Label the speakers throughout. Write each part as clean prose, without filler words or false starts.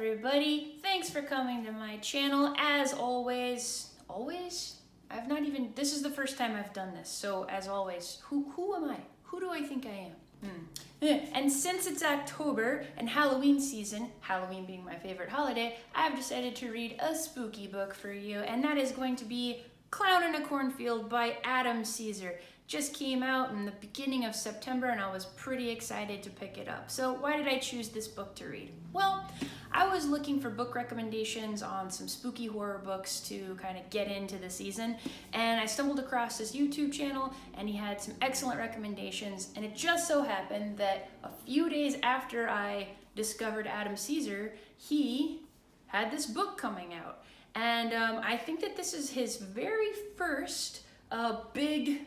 Speaker 1: everybody? Thanks for coming to my channel. As always, this is the first time I've done this, so as always, who am I? Who do I think I am? And since it's October and Halloween season, Halloween being my favorite holiday, I've decided to read a spooky book for you, and that is going to be Clown in a Cornfield by Adam Cesare. Just came out in the beginning of September and I was pretty excited to pick it up. So why did I choose this book to read? Well, I was looking for book recommendations on some spooky horror books to kind of get into the season, and I stumbled across this YouTube channel and he had some excellent recommendations, and it just so happened that a few days after I discovered Adam Cesare, he had this book coming out. And I think that this is his very first big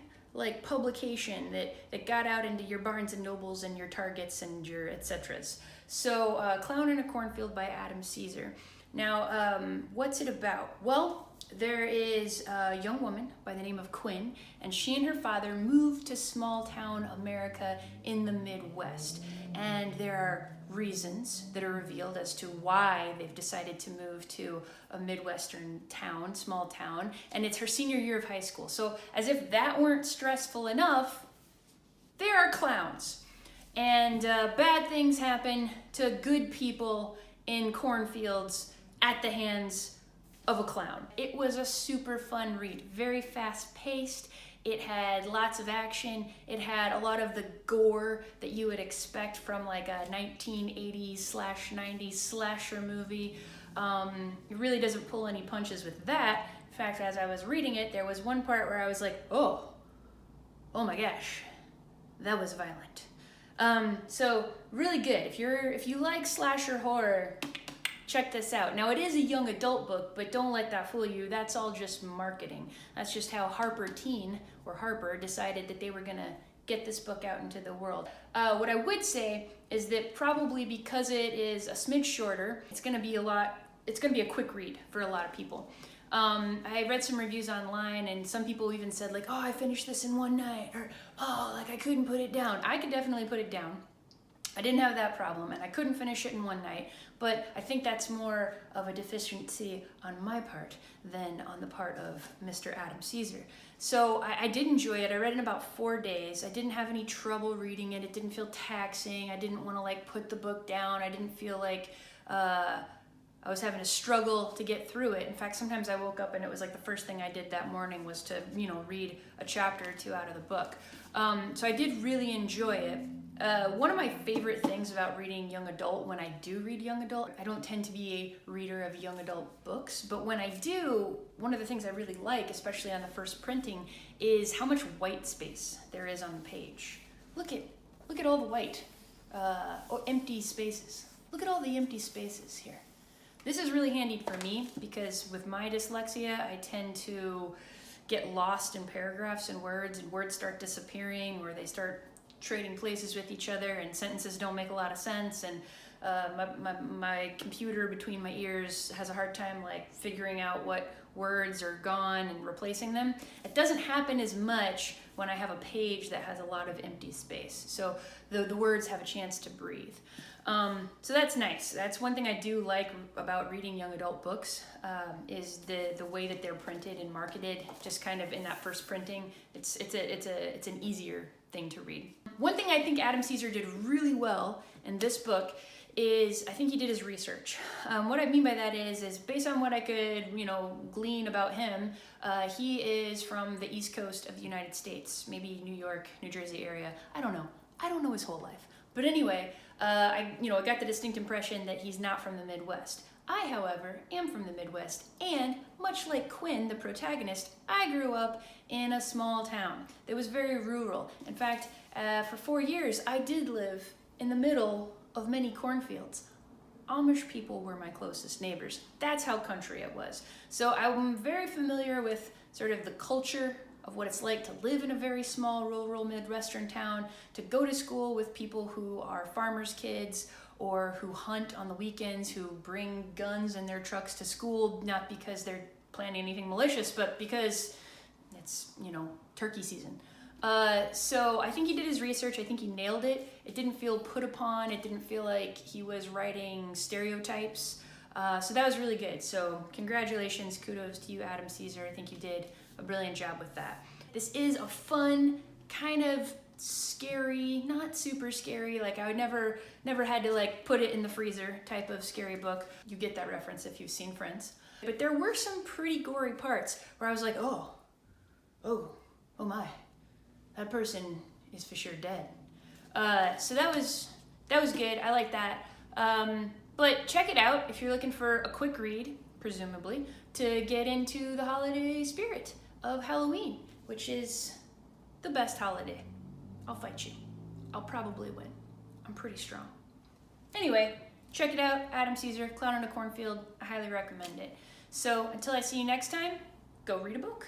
Speaker 1: publication that got out into your Barnes and Nobles and your Targets and your etceteras. So Clown in a Cornfield by Adam Cesare. Now, what's it about? Well, there is a young woman by the name of Quinn, and she and her father moved to small town America in the Midwest. And there are reasons that are revealed as to why they've decided to move to a Midwestern town, small town, and it's her senior year of high school. So as if that weren't stressful enough, there are clowns. And bad things happen to good people in cornfields at the hands of a clown. It was a super fun read, very fast paced. It had lots of action. It had a lot of the gore that you would expect from like a 1980s/90s slasher movie. It really doesn't pull any punches with that. In fact, as I was reading it, there was one part where I was like, oh my gosh, that was violent. So really good. If you like slasher horror, check this out. Now, it is a young adult book, but don't let that fool you. That's all just marketing. That's just how Harper decided that they were gonna get this book out into the world. What I would say is that probably because it is a smidge shorter, it's gonna be a quick read for a lot of people. I read some reviews online and some people even said like, oh, I finished this in one night, or oh, I couldn't put it down. I could definitely put it down. I didn't have that problem, and I couldn't finish it in one night, but I think that's more of a deficiency on my part than on the part of Mr. Adam Cesare. So I did enjoy it. I read it in about 4 days. I didn't have any trouble reading it. It didn't feel taxing. I didn't want to put the book down. I didn't feel like I was having a struggle to get through it. In fact, sometimes I woke up and it was like the first thing I did that morning was to, read a chapter or two out of the book. So I did really enjoy it. One of my favorite things about reading young adult, when I do read young adult, I don't tend to be a reader of young adult books, but when I do, one of the things I really like, especially on the first printing, is how much white space there is on the page. Look at all the white, empty spaces. Look at all the empty spaces here. This is really handy for me because with my dyslexia, I tend to get lost in paragraphs and words start disappearing, or they start trading places with each other, and sentences don't make a lot of sense, and my computer between my ears has a hard time figuring out what words are gone and replacing them. It doesn't happen as much when I have a page that has a lot of empty space, so the words have a chance to breathe. So that's nice. That's one thing I do like about reading young adult books, is the way that they're printed and marketed. Just kind of in that first printing, it's an easier thing to read. One thing I think Adam Cesare did really well in this book is I think he did his research. What I mean by that is based on what I could, glean about him, he is from the East Coast of the United States, maybe New York, New Jersey area. I don't know his whole life. But anyway, I got the distinct impression that he's not from the Midwest. I, however, am from the Midwest, and much like Quinn, the protagonist, I grew up in a small town that was very rural. In fact, for 4 years, I did live in the middle of many cornfields. Amish people were my closest neighbors. That's how country it was. So I'm very familiar with sort of the culture of what it's like to live in a very small rural Midwestern town, to go to school with people who are farmers' kids or who hunt on the weekends, who bring guns in their trucks to school, not because they're planning anything malicious, but because it's, turkey season. So I think he did his research. I think he nailed it. It didn't feel put upon. It didn't feel like he was writing stereotypes. So that was really good. So congratulations, kudos to you, Adam Cesare. I think you did a brilliant job with that. This is a fun, kind of scary, not super scary. Like I would never had to like put it in the freezer type of scary book. You get that reference if you've seen Friends. But there were some pretty gory parts where I was like, oh my, that person is for sure dead. So that was good. I like that. But check it out if you're looking for a quick read, presumably, to get into the holiday spirit of Halloween, which is the best holiday. I'll fight you. I'll probably win. I'm pretty strong. Anyway, check it out. Adam Cesare, Clown in a Cornfield. I highly recommend it. So until I see you next time, go read a book.